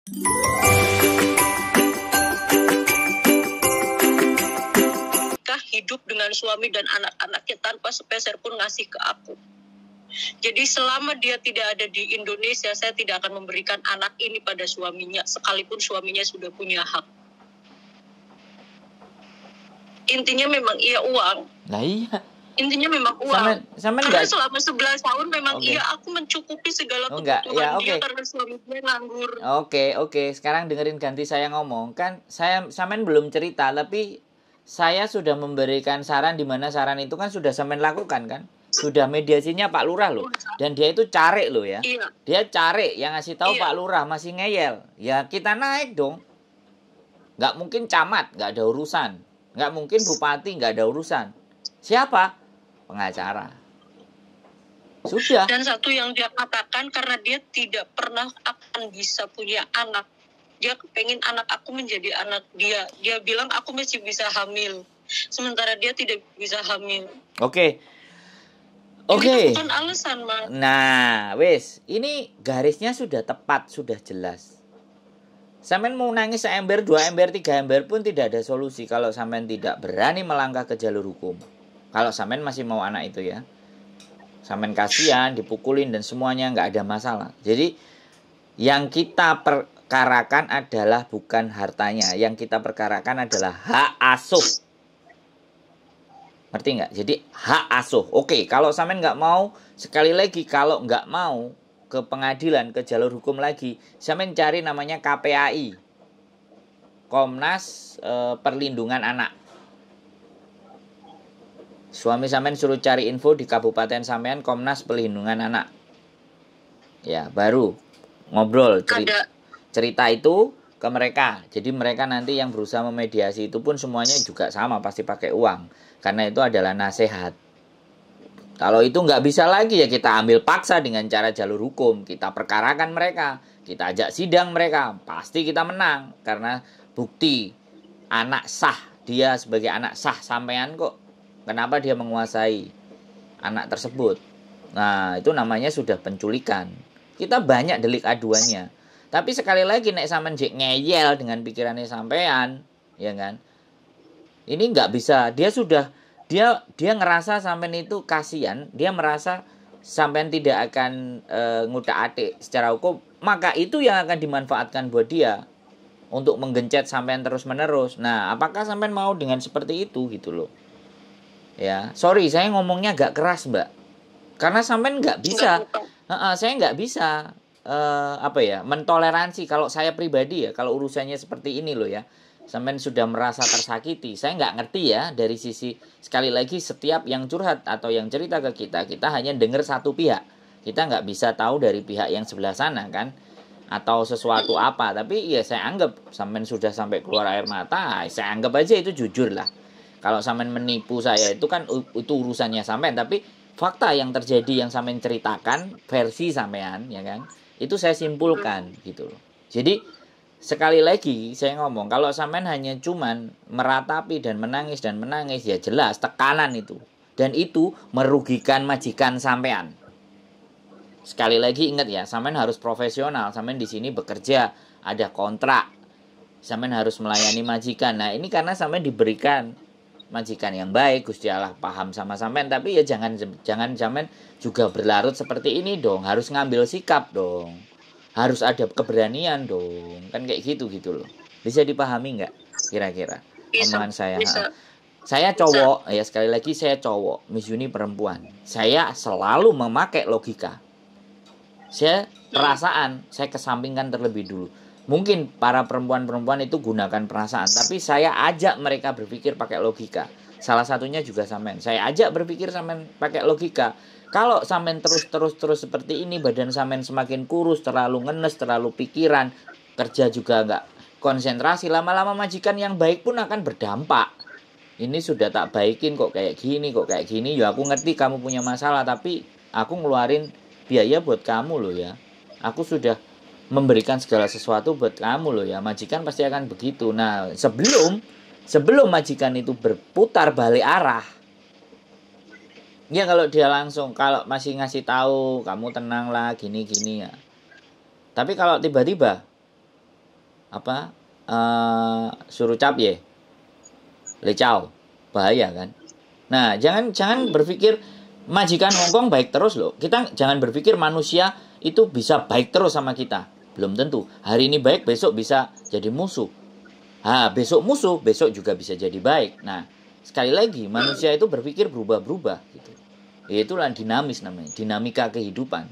Hidup dengan suami dan anak-anaknya tanpa sepeser pun ngasih ke aku. Jadi selama dia tidak ada di Indonesia, saya tidak akan memberikan anak ini pada suaminya, sekalipun suaminya sudah punya hak. Intinya memang iya uang. Nah iya. Intinya memang uang. Karena selama 11 tahun memang iya aku mencukupi segala kebutuhan dia karena suaminya nganggur. Oke. Sekarang dengerin ganti saya ngomong. Kan sampean belum cerita, tapi saya sudah memberikan saran, di mana saran itu kan sudah sampean lakukan kan? Sudah mediasinya Pak Lurah loh. Dan dia itu cari loh ya. Iya. Dia cari yang ngasih tahu Pak Lurah masih ngeyel. Ya kita naik dong. Nggak mungkin camat nggak ada urusan. Nggak mungkin bupati nggak ada urusan. Siapa? Pengacara. Sudah. Dan satu yang dia katakan, karena dia tidak pernah akan bisa punya anak. Dia kepengen anak aku menjadi anak dia. Dia bilang aku masih bisa hamil. Sementara dia tidak bisa hamil. Oke. Itu bukan alasan, Mas. Nah, wis, ini garisnya sudah tepat, sudah jelas. Sampean mau nangis seember, 2 ember, 3 ember pun tidak ada solusi kalau sampean tidak berani melangkah ke jalur hukum. Kalau sampean masih mau anak itu ya. Sampean kasihan, dipukulin dan semuanya nggak ada masalah. Jadi yang kita perkarakan adalah bukan hartanya, yang kita perkarakan adalah hak asuh. Ngerti nggak? Jadi hak asuh. Oke, kalau sampean nggak mau, sekali lagi kalau nggak mau ke pengadilan, ke jalur hukum lagi, sampean cari namanya KPAI, Komnas Perlindungan Anak. Suami sampean suruh cari info di kabupaten sampean Komnas Perlindungan Anak. Ya, baru ngobrol cerita itu ke mereka. Jadi mereka nanti yang berusaha memediasi itu pun semuanya juga sama, pasti pakai uang. Karena itu adalah nasihat. Kalau itu nggak bisa lagi ya kita ambil paksa dengan cara jalur hukum. Kita perkarakan mereka. Kita ajak sidang mereka. Pasti kita menang. Karena bukti anak sah. Dia sebagai anak sah sampean kok. Kenapa dia menguasai anak tersebut? Nah itu namanya sudah penculikan. Kita banyak delik aduannya. Tapi sekali lagi nek sampean jek ngeyel dengan pikirannya sampean, ya kan? Ini nggak bisa. Dia ngerasa sampean itu kasihan, dia merasa sampean tidak akan ngutak-atik secara hukum, maka itu yang akan dimanfaatkan buat dia untuk menggencet sampean terus-menerus. Nah, apakah sampean mau dengan seperti itu gitu loh? Ya, sorry saya ngomongnya agak keras, Mbak. Karena sampean nggak bisa. Saya nggak bisa mentoleransi. Kalau saya pribadi ya, kalau urusannya seperti ini loh ya, sampean sudah merasa tersakiti, saya nggak ngerti ya dari sisi, sekali lagi setiap yang curhat atau yang cerita ke kita hanya dengar satu pihak, kita nggak bisa tahu dari pihak yang sebelah sana kan, atau sesuatu apa. Tapi ya saya anggap sampean sudah sampai keluar air mata, saya anggap aja itu jujur lah. Kalau sampean menipu saya itu kan itu urusannya sampean, tapi fakta yang terjadi yang sampean ceritakan versi sampean ya kan, itu saya simpulkan gitu loh. Jadi sekali lagi saya ngomong, kalau sampean hanya cuman meratapi dan menangis ya jelas tekanan itu, dan itu merugikan majikan sampean. Sekali lagi ingat ya, sampean harus profesional, sampean di sini bekerja, ada kontrak, sampean harus melayani majikan. Nah ini karena sampean diberikan majikan yang baik, Gusti Allah paham sama sampean, tapi ya jangan sampean juga berlarut seperti ini dong, harus ngambil sikap dong, harus ada keberanian dong, kan kayak gitu loh. Bisa dipahami nggak kira-kira omongan saya? Saya cowok ya, sekali lagi saya cowok, Miss Yuni perempuan, saya selalu memakai logika, saya perasaan saya kesampingkan terlebih dulu. Mungkin para perempuan itu gunakan perasaan, tapi saya ajak mereka berpikir pakai logika. Salah satunya juga sampean. Saya ajak berpikir sampean pakai logika. Kalau sampean terus seperti ini, badan sampean semakin kurus, terlalu ngenes, terlalu pikiran, kerja juga nggak konsentrasi, lama-lama majikan yang baik pun akan berdampak. Ini sudah tak baikin kok kayak gini. Ya aku ngerti kamu punya masalah, tapi aku ngeluarin biaya buat kamu loh ya. Aku sudah memberikan segala sesuatu buat kamu loh ya. Majikan pasti akan begitu. Nah, sebelum majikan itu berputar balik arah, ya kalau dia langsung, kalau masih ngasih tahu kamu tenanglah gini ya. Tapi kalau tiba-tiba apa suruh cap ye lecau, bahaya kan. Nah, jangan berpikir majikan Hongkong baik terus loh. Kita jangan berpikir manusia itu bisa baik terus sama kita. Belum tentu. Hari ini baik, besok bisa jadi musuh. Besok musuh, besok juga bisa jadi baik. Nah, sekali lagi manusia itu berpikir berubah-berubah gitu. Itulah dinamis namanya, dinamika kehidupan.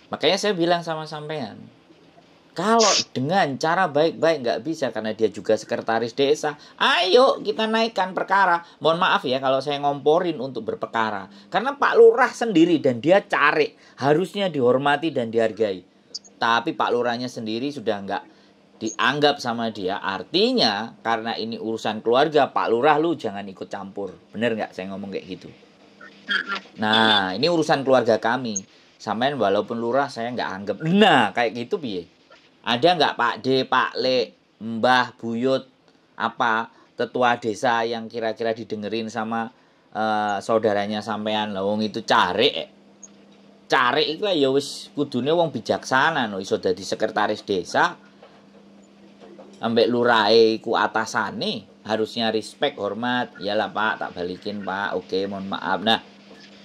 Makanya saya bilang sama sampean, kalau dengan cara baik-baik nggak bisa karena dia juga sekretaris desa, ayo kita naikkan perkara. Mohon maaf ya kalau saya ngomporin untuk berperkara. Karena Pak Lurah sendiri dan dia cari, harusnya dihormati dan dihargai. Tapi Pak Lurahnya sendiri sudah nggak dianggap sama dia. Artinya karena ini urusan keluarga, Pak Lurah lu jangan ikut campur. Bener nggak saya ngomong kayak gitu? Nah, ini urusan keluarga kami. Sampean walaupun lurah saya nggak anggap. Nah, kayak gitu piye? Ada nggak Pak D, Pak Le, Mbah, Buyut, apa tetua desa yang kira-kira didengerin sama saudaranya sampean? Lah wong itu cari itu ya wis kudune wong bijaksana no iso dadi sekretaris desa. Ambek lurahe iku atasane, harusnya respect, hormat. Iyalah Pak, tak balikin Pak. Oke, mohon maaf. Nah,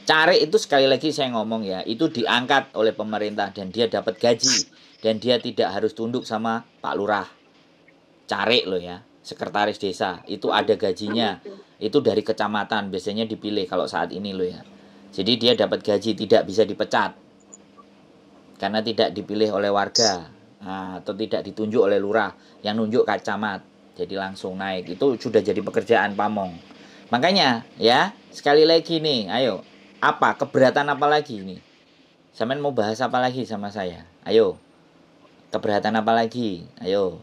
cari itu sekali lagi saya ngomong ya, itu diangkat oleh pemerintah dan dia dapat gaji dan dia tidak harus tunduk sama Pak Lurah. Cari loh ya, sekretaris desa itu ada gajinya. Itu dari kecamatan biasanya dipilih kalau saat ini loh ya. Jadi dia dapat gaji, tidak bisa dipecat. Karena tidak dipilih oleh warga. Atau tidak ditunjuk oleh lurah, yang nunjuk camat. Jadi langsung naik. Itu sudah jadi pekerjaan pamong. Makanya ya, sekali lagi nih, ayo apa keberatan apa lagi ini? Sampean mau bahas apa lagi sama saya? Ayo. Keberatan apa lagi? Ayo.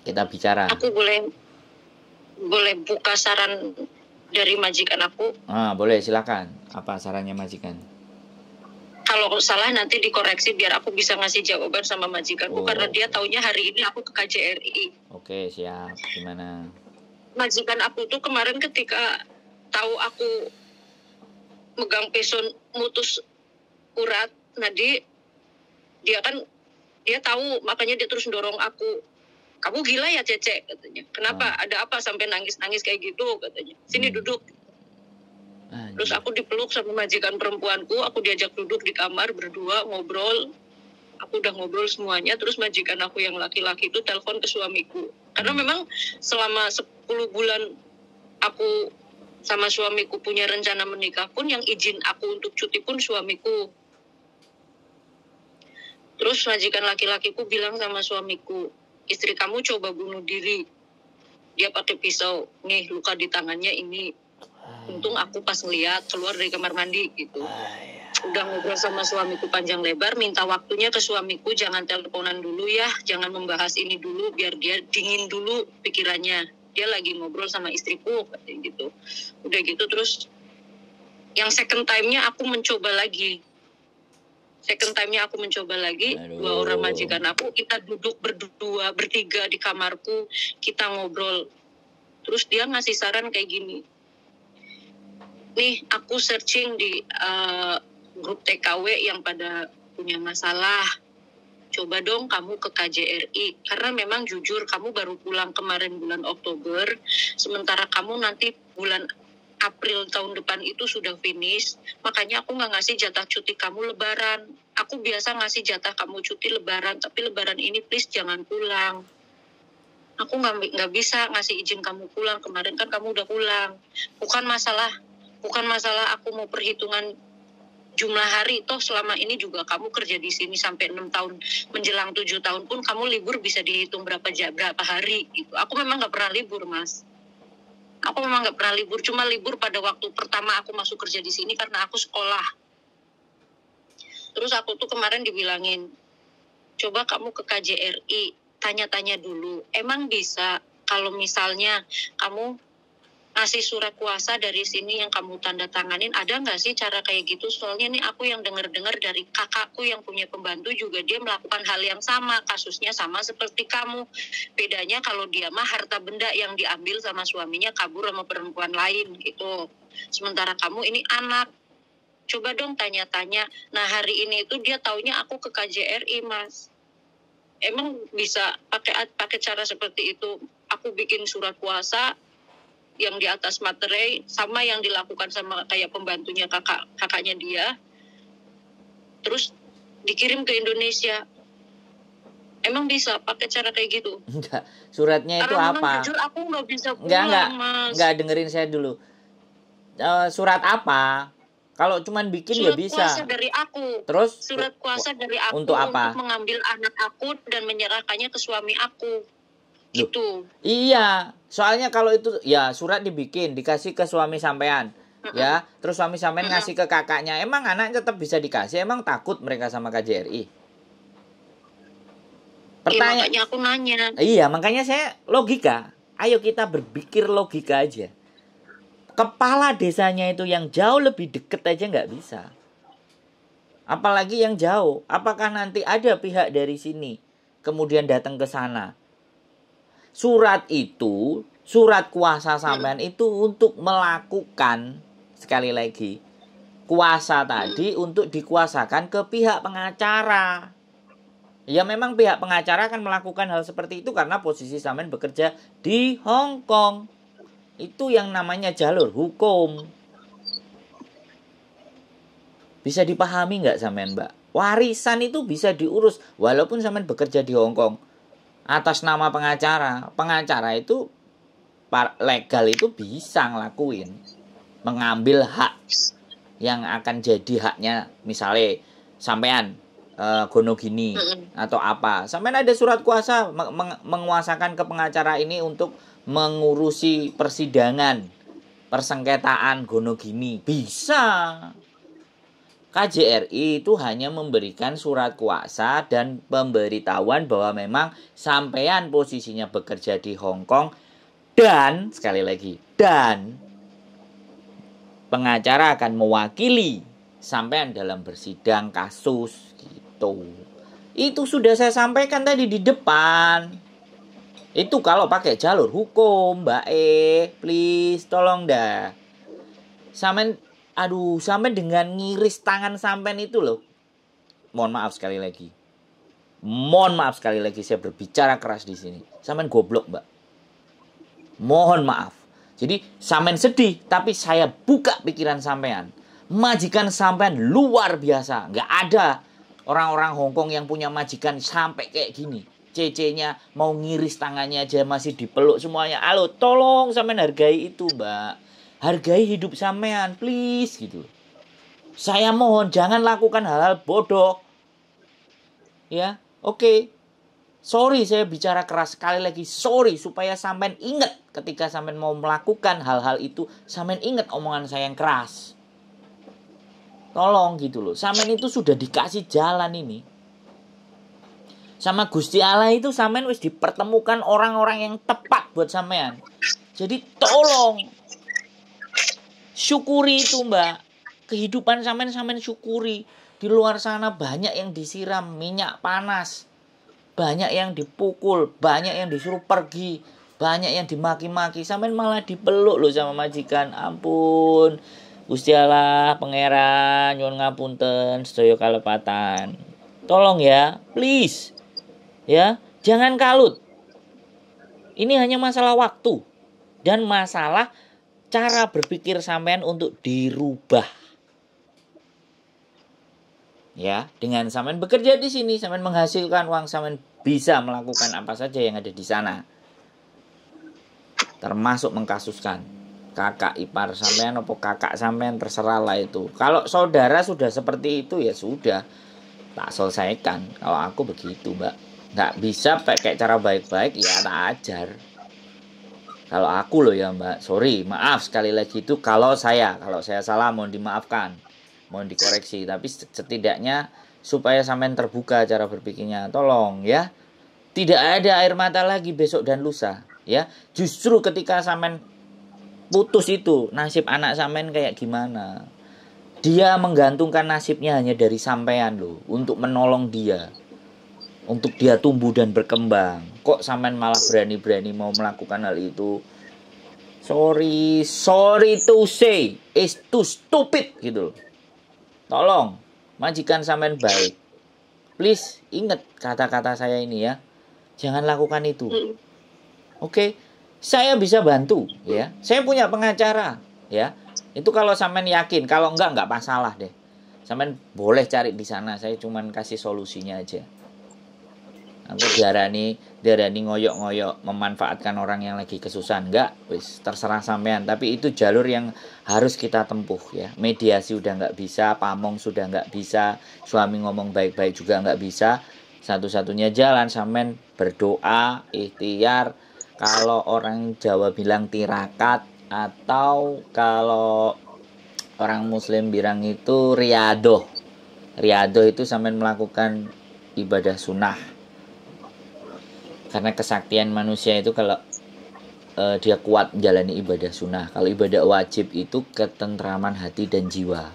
Kita bicara. Aku boleh buka saran dari majikan aku? Boleh, silakan. Apa sarannya majikan? Kalau salah nanti dikoreksi biar aku bisa ngasih jawaban sama majikanku karena dia taunya hari ini aku ke KJRI. Oke, siap. Gimana? Majikan aku tuh kemarin ketika tahu aku megang peson mutus urat, nah dia tahu, makanya dia terus dorong aku. Kamu gila ya Cece, katanya. Kenapa? Ada apa sampai nangis-nangis kayak gitu, katanya. Sini duduk. Terus aku dipeluk sama majikan perempuanku, aku diajak duduk di kamar berdua ngobrol. Aku udah ngobrol semuanya, terus majikan aku yang laki-laki itu telepon ke suamiku. Karena memang selama 10 bulan aku sama suamiku punya rencana menikah pun, yang izin aku untuk cuti pun suamiku. Terus majikan laki-lakiku bilang sama suamiku, istri kamu coba bunuh diri. Dia pakai pisau, nih luka di tangannya ini. Untung aku pas ngeliat keluar dari kamar mandi gitu. Udah ngobrol sama suamiku panjang lebar, minta waktunya ke suamiku, jangan teleponan dulu ya, jangan membahas ini dulu, biar dia dingin dulu pikirannya. Dia lagi ngobrol sama istriku, katanya gitu. Udah gitu terus, yang second time-nya aku mencoba lagi. Dua orang majikan aku, kita duduk berdua, bertiga di kamarku, kita ngobrol. Terus dia ngasih saran kayak gini. Nih, aku searching di grup TKW yang pada punya masalah. Coba dong kamu ke KJRI. Karena memang jujur, kamu baru pulang kemarin bulan Oktober. Sementara kamu nanti bulan April tahun depan itu sudah finish, makanya aku nggak ngasih jatah cuti kamu lebaran. Aku biasa ngasih jatah kamu cuti lebaran, tapi lebaran ini please jangan pulang. Aku nggak bisa ngasih izin kamu pulang, kemarin kan kamu udah pulang. Bukan masalah aku mau perhitungan jumlah hari, toh selama ini juga kamu kerja di sini sampai 6 tahun, menjelang 7 tahun pun kamu libur bisa dihitung berapa hari gitu. Aku memang nggak pernah libur, Mas. Aku memang nggak pernah libur, cuma libur pada waktu pertama aku masuk kerja di sini karena aku sekolah. Terus aku tuh kemarin dibilangin, coba kamu ke KJRI, tanya-tanya dulu. Emang bisa kalau misalnya kamu ngasih surat kuasa dari sini yang kamu tanda tanganin, ada nggak sih cara kayak gitu? Soalnya nih aku yang dengar-dengar dari kakakku yang punya pembantu juga dia melakukan hal yang sama, kasusnya sama seperti kamu. Bedanya kalau dia mah harta benda yang diambil sama suaminya kabur sama perempuan lain gitu. Sementara kamu ini anak. Coba dong tanya-tanya. Nah hari ini itu dia taunya aku ke KJRI, Mas. emang bisa pakai cara seperti itu. Aku bikin surat kuasa yang di atas materai sama yang dilakukan sama kayak pembantunya kakaknya dia, terus dikirim ke Indonesia. Emang bisa pakai cara kayak gitu? Enggak. Suratnya itu Karena memang apa? jujur aku nggak bisa pulang, Mas. Enggak, dengerin saya dulu. Surat apa? Kalau cuman bikin Surat ya bisa. kuasa dari aku. Terus Surat kuasa dari aku untuk apa? Untuk mengambil anak aku dan menyerahkannya ke suami aku. Gitu. Iya, soalnya kalau itu ya surat dibikin, dikasih ke suami sampean. Ya, terus suami sampean ngasih ke kakaknya. Emang anaknya tetap bisa dikasih? Emang takut mereka sama KJRI? Pertanyaan. Makanya aku nanya. Iya, makanya saya logika. Ayo kita berpikir logika aja. Kepala desanya itu yang jauh lebih deket aja nggak bisa. Apalagi yang jauh. Apakah nanti ada pihak dari sini kemudian datang ke sana? Surat itu, surat kuasa sampean itu untuk melakukan, sekali lagi, kuasa tadi untuk dikuasakan ke pihak pengacara. Ya memang pihak pengacara akan melakukan hal seperti itu karena posisi sampean bekerja di Hong Kong. Itu yang namanya jalur hukum. Bisa dipahami nggak sampean, Mbak? Warisan itu bisa diurus walaupun sampean bekerja di Hong Kong atas nama pengacara. Pengacara itu legal itu bisa ngelakuin, mengambil hak yang akan jadi haknya, misalnya sampean gono gini atau apa. Sampean ada surat kuasa menguasakan ke pengacara ini untuk mengurusi persidangan persengketaan gono gini. Bisa. KJRI itu hanya memberikan surat kuasa dan pemberitahuan bahwa memang sampean posisinya bekerja di Hong Kong dan, sekali lagi, dan pengacara akan mewakili sampean dalam bersidang kasus gitu. Itu sudah saya sampaikan tadi di depan. Itu kalau pakai jalur hukum, Mbak please tolong dah. Sampean dengan ngiris tangan sampean itu loh. Mohon maaf sekali lagi. Saya berbicara keras di sini. Sampean goblok, Mbak. Mohon maaf. Jadi sampean sedih, tapi saya buka pikiran sampean. Majikan sampean luar biasa. Nggak ada orang-orang Hong Kong yang punya majikan sampai kayak gini. Cece-nya mau ngiris tangannya aja masih dipeluk semuanya. Halo, tolong sampean hargai itu, Mbak. Hargai hidup sampean, please gitu. Saya mohon jangan lakukan hal-hal bodoh. Ya, oke. Sorry saya bicara keras sekali lagi. Sorry supaya sampean ingat ketika sampean mau melakukan hal-hal itu, sampean ingat omongan saya yang keras. Tolong gitu loh. Sampean itu sudah dikasih jalan ini. Sama Gusti Allah itu sampean wis dipertemukan orang-orang yang tepat buat sampean. Jadi tolong syukuri itu, Mbak. Kehidupan sampean syukuri. Di luar sana banyak yang disiram minyak panas. Banyak yang dipukul, banyak yang disuruh pergi, banyak yang dimaki-maki. Sampean malah dipeluk loh sama majikan. Ampun. Gusti Allah, Pangeran, nyuwun ngapunten sedaya kalepatan. Tolong ya, please. Ya, jangan kalut. Ini hanya masalah waktu dan masalah cara berpikir sampean untuk dirubah. Ya, dengan sampean bekerja di sini, sampean menghasilkan uang, sampean bisa melakukan apa saja yang ada di sana. Termasuk mengkasuskan kakak ipar sampean atau kakak sampean, terserah lah itu. Kalau saudara sudah seperti itu ya sudah, tak selesaikan. Kalau aku begitu, Mbak. Nggak bisa pakai cara baik-baik ya tak ajar. Kalau aku loh ya, Mbak, sorry, maaf sekali lagi itu kalau saya salah mohon dimaafkan, mohon dikoreksi. Tapi setidaknya supaya sampean terbuka cara berpikirnya, tolong ya. Tidak ada air mata lagi besok dan lusa, ya. Justru ketika sampean putus itu, nasib anak sampean kayak gimana? Dia menggantungkan nasibnya hanya dari sampean loh, untuk menolong dia, untuk dia tumbuh dan berkembang. Kok sampean malah berani-berani mau melakukan hal itu? Sorry to say, is too stupid gitu loh. Tolong, majikan sampean baik. Please ingat kata-kata saya ini ya. Jangan lakukan itu. Oke. Saya bisa bantu ya. Saya punya pengacara ya. Itu kalau sampean yakin, kalau enggak masalah deh. Sampean boleh cari di sana. Saya cuman kasih solusinya aja. Aku diarani ngoyok-ngoyok memanfaatkan orang yang lagi kesusahan, enggak, wis terserah sampean. Tapi itu jalur yang harus kita tempuh ya. Mediasi udah enggak bisa, pamong sudah enggak bisa, suami ngomong baik-baik juga enggak bisa. Satu-satunya jalan sampean berdoa, ikhtiar. Kalau orang Jawa bilang tirakat, atau kalau orang Muslim bilang itu riadoh. Riadoh itu sampean melakukan ibadah sunnah. Karena kesaktian manusia itu kalau dia kuat menjalani ibadah sunnah. Kalau ibadah wajib itu ketentraman hati dan jiwa.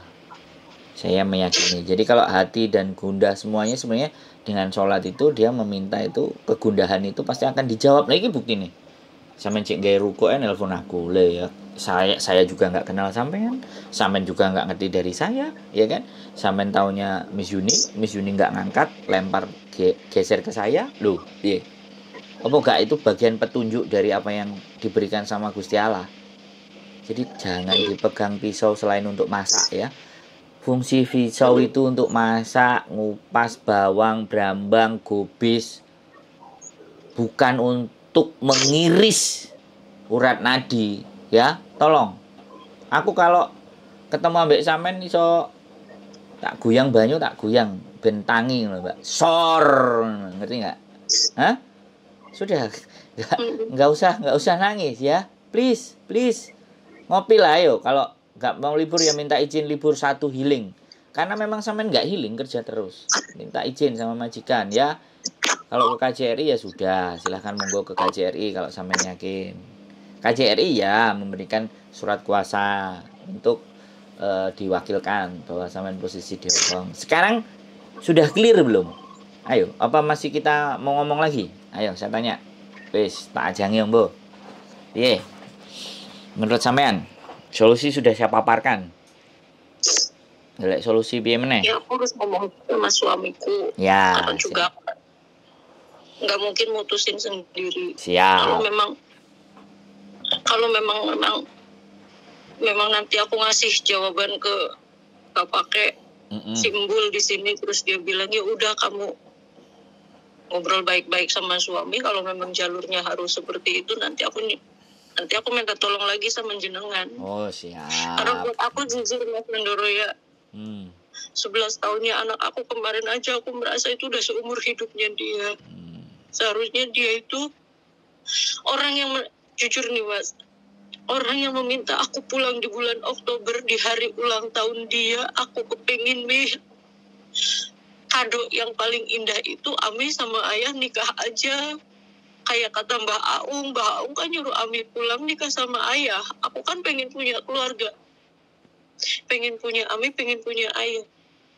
Saya meyakini. Jadi kalau hati dan gundah semuanya sebenarnya dengan sholat itu dia meminta itu kegundahan itu pasti akan dijawab. Nah ini bukti nih. Sampean cek gawe ruko nelpon aku le ya. Saya juga nggak kenal sampean. Sampean juga nggak ngerti dari saya, ya kan? Sampean taunya Miss Yuni nggak ngangkat, lempar geser ke saya. Loh, piye? Apa enggak itu bagian petunjuk dari apa yang diberikan sama Gusti Allah. Jadi jangan dipegang pisau selain untuk masak ya. Fungsi pisau itu untuk masak, ngupas bawang, brambang, gobis. Bukan untuk mengiris urat nadi ya. Tolong. Aku kalau ketemu ambek sampean iso tak goyang banyu, tak goyang bentangi lho, Mbak. Sor, ngerti enggak? Hah? Sudah, nggak usah nangis ya, please ngopi lah ayo. Kalau nggak mau libur ya minta izin libur 1 healing, karena memang sampean nggak healing kerja terus, minta izin sama majikan ya. Kalau ke KJRI ya sudah, silahkan monggo ke KJRI kalau sampean yakin. KJRI ya memberikan surat kuasa untuk diwakilkan bahwa sampean posisi di Hongkong. Sekarang sudah clear belum? Ayo, apa masih kita mau ngomong lagi? Ayo, saya tanya. Wis, tak ajangi Om Bo. Piye? Menurut sampean, solusi sudah saya paparkan. Golek solusi piye meneh? Ya aku harus ngomong sama suamiku. Ya. Karena juga nggak mungkin mutusin sendiri. Siap. Kalau memang nanti aku ngasih jawaban ke pakai simbol di sini, terus dia bilang ya udah kamu ngobrol baik-baik sama suami. Kalau memang jalurnya harus seperti itu, nanti aku minta tolong lagi sama jenengan. Oh siap. Karena buat aku jujur Mas Mendoro ya, 11 tahunnya anak aku kemarin aja aku merasa itu udah seumur hidupnya dia. Seharusnya dia itu orang yang jujur nih Mas, orang yang meminta aku pulang di bulan Oktober di hari ulang tahun dia. Aku kepingin kado yang paling indah itu Ami sama ayah nikah aja. Kayak kata Mbak Aung kan nyuruh Ami pulang nikah sama ayah. Aku kan pengen punya keluarga, pengen punya Ami, pengen punya ayah.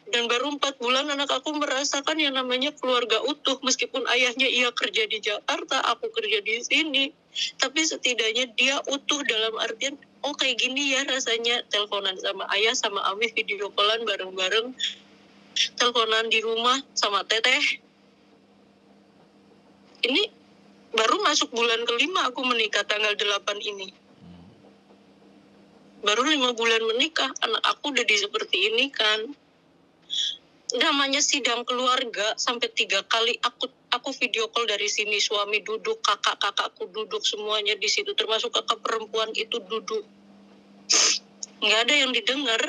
Dan baru 4 bulan anak aku merasakan yang namanya keluarga utuh. Meskipun ayahnya ia kerja di Jakarta, aku kerja di sini, tapi setidaknya dia utuh dalam artian oh kayak gini ya rasanya teleponan sama ayah sama Ami, video callan bareng-bareng, teleponan di rumah sama teteh. Ini baru masuk bulan kelima aku menikah tanggal 8 ini. Baru 5 bulan menikah, anak aku udah seperti ini kan. Namanya sidang keluarga sampai 3 kali aku video call dari sini, suami duduk, kakakku duduk, semuanya di situ, termasuk kakak perempuan itu duduk. Nggak ada yang didengar.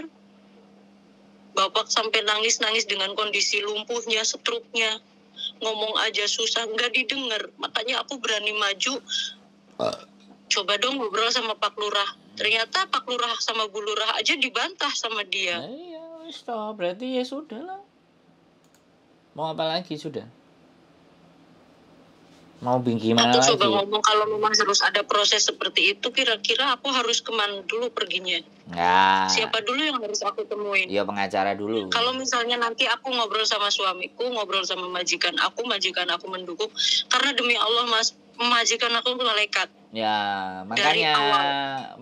Bapak sampai nangis-nangis dengan kondisi lumpuhnya, stroke-nya. Ngomong aja susah, nggak didengar. Makanya aku berani maju. Coba dong ngobrol sama Pak Lurah. Ternyata Pak Lurah sama Bu Lurah aja dibantah sama dia. Iya, stop. Berarti ya sudah lah. Mau apa lagi sudah? Mau gimana lagi? Aku coba ngomong kalau memang harus ada proses seperti itu, kira-kira aku harus kemana dulu perginya? Nah, siapa dulu yang harus aku temuin? Ya pengacara dulu. Kalau misalnya nanti aku ngobrol sama suamiku, ngobrol sama majikan aku mendukung. Karena demi Allah Mas, Majikan aku malaikat. Ya, Dari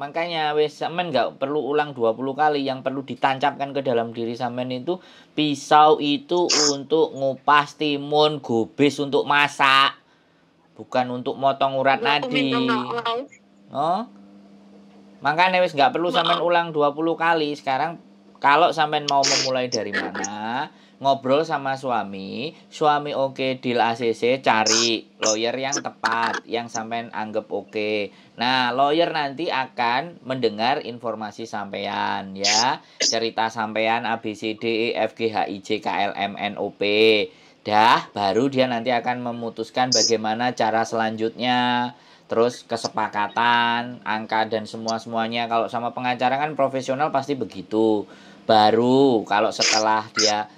makanya wes sampean nggak perlu ulang 20 kali. Yang perlu ditancapkan ke dalam diri sampean itu pisau itu untuk ngupas timun, gubis untuk masak, bukan untuk motong urat Aku minta nadi. maaf. Oh, makanya wes nggak perlu sampean Maaf. ulang 20 kali. Sekarang kalau sampean mau memulai dari mana, ngobrol sama suami oke, deal ACC, cari lawyer yang tepat, yang sampean anggap oke. Nah, lawyer nanti akan mendengar informasi sampean ya, cerita sampean A B C D E F G H I J K L M N O P. Dah, baru dia nanti akan memutuskan bagaimana cara selanjutnya. Terus kesepakatan, angka dan semuanya. Kalau sama pengacara kan profesional pasti begitu. Baru kalau setelah dia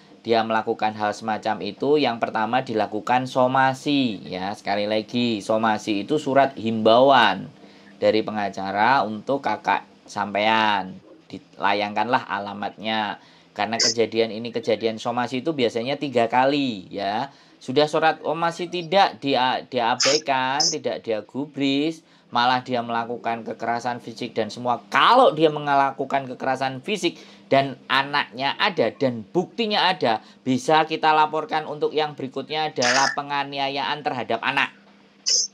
melakukan hal semacam itu, yang pertama dilakukan somasi ya. Sekali lagi, somasi itu surat himbauan dari pengacara untuk kakak sampean. Dilayangkanlah alamatnya. Karena kejadian somasi itu biasanya 3 kali ya. Sudah surat somasi tidak diabaikan, tidak dia gubris, malah dia melakukan kekerasan fisik dan semua. Kalau dia melakukan kekerasan fisik dan anaknya ada dan buktinya ada, bisa kita laporkan untuk yang berikutnya adalah penganiayaan terhadap anak.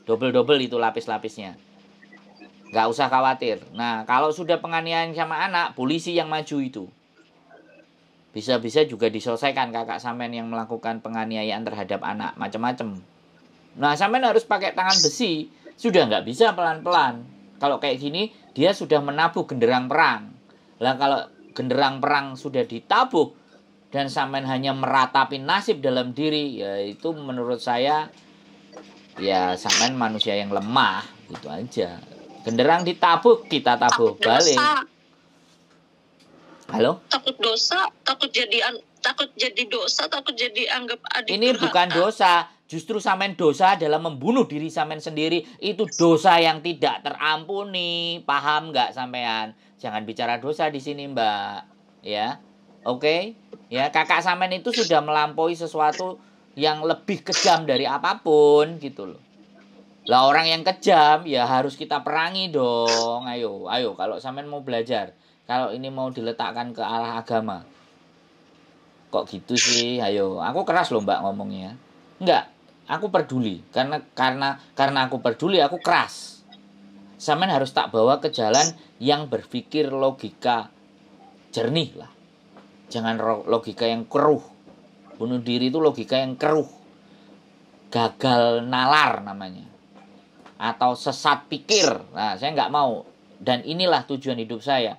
Double itu lapis-lapisnya. Nggak usah khawatir. Nah, kalau sudah penganiayaan sama anak, polisi yang maju itu. Bisa-bisa juga diselesaikan kakak sampean yang melakukan penganiayaan terhadap anak, macam-macam. Nah, sampean harus pakai tangan besi. Sudah nggak bisa pelan-pelan. Kalau kayak gini, dia sudah menabuh genderang perang. Lah kalau genderang perang sudah ditabuh dan sampean hanya meratapi nasib dalam diri, ya itu menurut saya ya sampean manusia yang lemah, gitu aja. Genderang ditabuh, kita tabuh balik. Halo? Takut dosa, takut jadi dosa, takut jadi anggap adik Ini durhaka. bukan dosa, justru sampean dosa adalah membunuh diri sampean sendiri. Itu dosa yang tidak terampuni. Paham nggak sampean? Jangan bicara dosa di sini, Mbak. Ya, oke? Ya, kakak sampean itu sudah melampaui sesuatu yang lebih kejam dari apapun, gitu loh. Lah orang yang kejam ya harus kita perangi dong. Ayo, kalau sampean mau belajar, kalau ini mau diletakkan ke arah agama. Kok gitu sih? Ayo, aku keras loh Mbak ngomongnya. Enggak, aku peduli. Karena aku peduli, aku keras. Sampean harus tak bawa ke jalan yang berpikir logika jernih lah. Jangan logika yang keruh. Bunuh diri itu logika yang keruh. Gagal nalar namanya. Atau sesat pikir. Nah, saya nggak mau. Dan inilah tujuan hidup saya.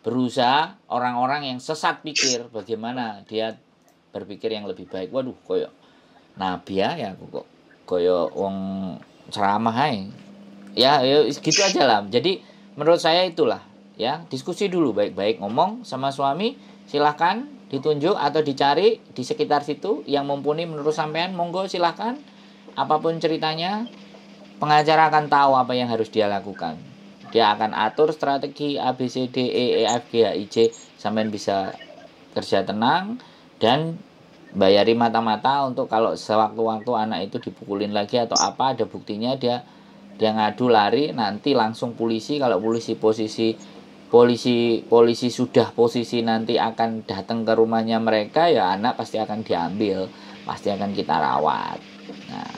Berusaha orang-orang yang sesat pikir bagaimana dia berpikir yang lebih baik. Waduh, koyo nabi ya kok koyo wong ceramah ae. Ya gitu aja lah. Jadi menurut saya itulah ya, diskusi dulu baik-baik, ngomong sama suami, silahkan ditunjuk atau dicari di sekitar situ yang mumpuni menurut sampean, monggo silahkan. Apapun ceritanya, pengacara akan tahu apa yang harus dia lakukan. Dia akan atur strategi A B C D E F G H I J, sampean bisa kerja tenang dan bayari mata-mata untuk kalau sewaktu-waktu anak itu dipukulin lagi atau apa, ada buktinya, dia ngadu lari, nanti langsung polisi. Kalau polisi sudah posisi nanti akan datang ke rumahnya mereka, ya anak pasti akan diambil, pasti akan kita rawat. Nah,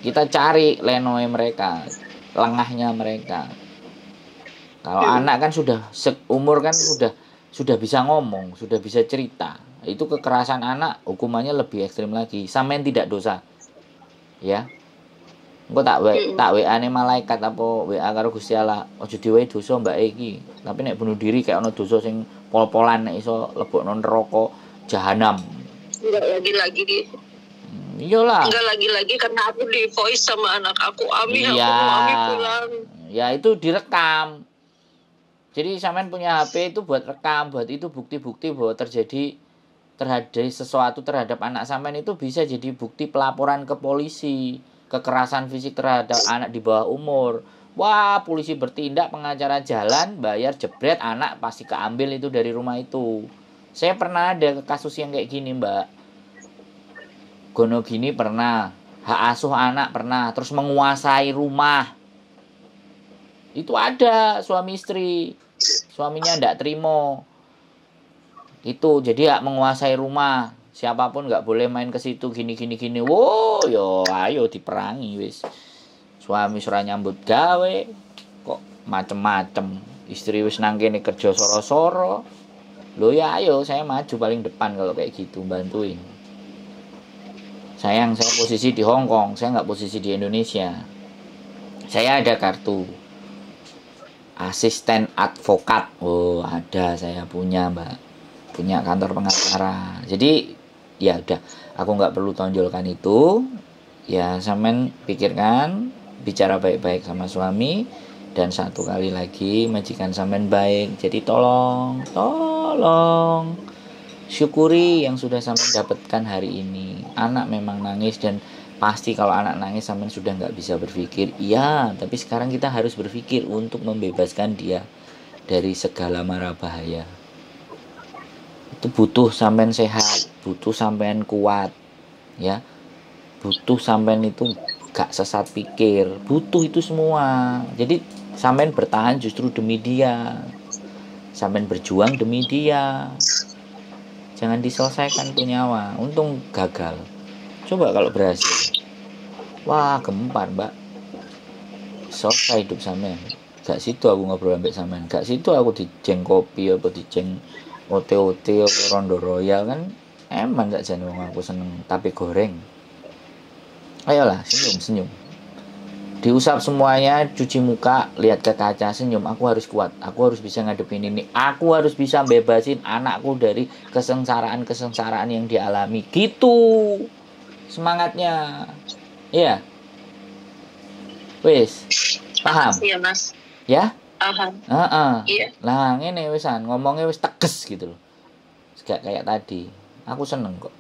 kita cari lenoe mereka, lengahnya mereka. Kalau anak kan sudah seumur kan sudah bisa ngomong, sudah bisa cerita. Itu kekerasan anak hukumannya lebih ekstrim lagi. Sampean tidak dosa. Ya. Engko tak WA-ne malaikat apa WA karo Gusti Allah. Aja diwehi dosa mbak iki. Tapi nek bunuh diri kayak ono dosa sing pol-polan nek iso lebokno neraka jahanam. Enggak lagi-lagi di. Iyalah. Enggak lagi-lagi karena aku di voice sama anak aku. Ami iya. Aku mau Ami pulang. Ya itu direkam. Jadi sampean punya HP itu buat rekam, buat itu bukti-bukti bahwa terjadi sesuatu terhadap anak sampean, itu bisa jadi bukti pelaporan ke polisi. Kekerasan fisik terhadap anak di bawah umur. Wah, polisi bertindak, pengacara jalan, bayar jebret, anak pasti keambil itu dari rumah itu. Saya pernah ada kasus yang kayak gini, Mbak. Gono gini pernah. hak asuh anak pernah, terus menguasai rumah. Itu ada suami istri. Suaminya ndak terima. Itu jadi hak menguasai rumah. Siapapun nggak boleh main ke situ gini. Wow, yo ayo diperangi wis. Suami surah nyambut gawe kok macem-macem. Istri wis nang kene kerja soro-soro. Loh ya ayo saya maju paling depan kalau kayak gitu bantuin. Sayang saya posisi di Hong Kong, saya nggak posisi di Indonesia. Saya ada kartu asisten advokat. Oh ada, saya punya mbak, punya kantor pengacara. Jadi ya udah, aku nggak perlu tonjolkan itu. Ya sampean pikirkan, bicara baik-baik sama suami. Dan satu kali lagi, majikan sampean baik. Jadi tolong syukuri yang sudah sampean dapatkan hari ini. Anak memang nangis, dan pasti kalau anak nangis sampean sudah nggak bisa berpikir. Iya, tapi sekarang kita harus berpikir untuk membebaskan dia dari segala mara bahaya. Itu butuh sampean sehat, butuh sampean kuat, ya. Butuh sampean itu gak sesat pikir, butuh itu semua. Jadi sampean bertahan justru demi dia, sampean berjuang demi dia. Jangan diselesaikan tuh nyawa. Untung gagal. Coba kalau berhasil, wah gempar mbak, selesai hidup sampean. Gak situ aku ngobrol sampai sampean, gak situ aku dijeng kopi apa dijeng ote-ote apa rondo royal kan. Eman gak jane wong aku seneng tapi goreng. Ayolah senyum. Diusap semuanya, cuci muka, lihat ke kaca, senyum. Aku harus kuat, aku harus bisa ngadepin ini. Aku harus bisa bebasin anakku dari kesengsaraan yang dialami. Gitu semangatnya. Iya. Wis. Paham? Iya, Mas. Ya? Paham. Iya. Lah ngene wisan, ngomongnya wis tegas gitu loh. Gak kayak tadi. Aku seneng kok.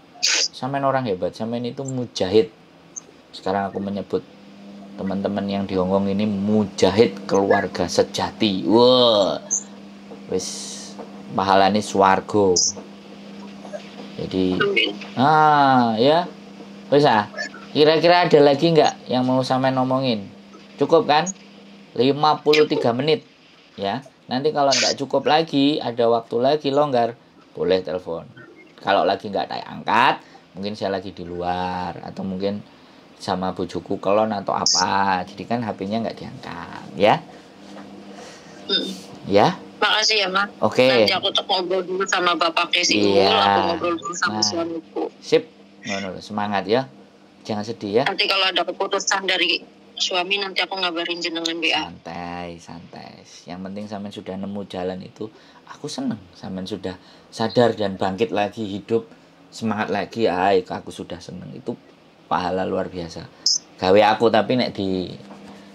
Sampean orang hebat, sampean itu mujahid. Sekarang aku menyebut teman-teman yang di Hong Kong ini mujahid keluarga sejati. Wah, wis pahalane swarga. Jadi, ya, wis kira-kira ada lagi nggak yang mau sampean ngomongin? Cukup kan? 53 menit, ya. Nanti kalau nggak cukup lagi, ada waktu lagi longgar, boleh telepon. Kalau lagi nggak angkat, mungkin saya lagi di luar atau mungkin sama bojoku kelon atau apa, jadi kan HP-nya nggak diangkat, ya. Ya. Makasih ya, Mas. Oke. Nanti aku ngobrol dulu sama Bapak Kesi, aku ngobrol dulu sama suamiku. Sip. Semangat ya. Jangan sedih ya. Nanti kalau ada keputusan dari suami, nanti aku ngabarin jenengan BA. Santai. Yang penting sampean sudah nemu jalan itu. Aku seneng sampean sudah sadar dan bangkit lagi, hidup semangat lagi. Aku sudah seneng. Itu pahala luar biasa. Gawe aku tapi nek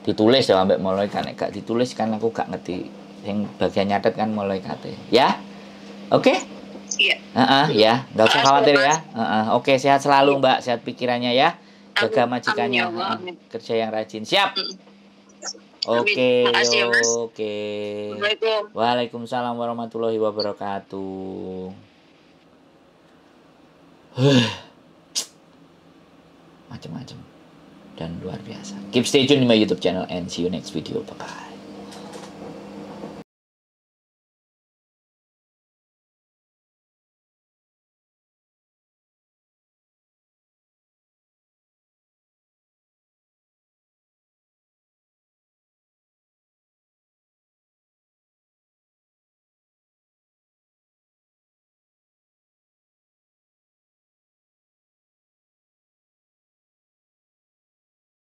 ditulis ya ambek malaikat, nek gak ditulis kan aku gak ngerti. Yang bagian nyatet kan malaikat. Ya. Oke? Iya. Ya, enggak usah khawatir ya. Oke, sehat selalu Mbak, sehat pikirannya ya. Jaga majikannya. Amin. Kerja yang rajin. Siap. Oke. Makasih ya, Mas. Oke. Waalaikumsalam warahmatullahi wabarakatuh. Macam-macam dan luar biasa. Keep stay tune di my YouTube channel and see you next video. Bye bye.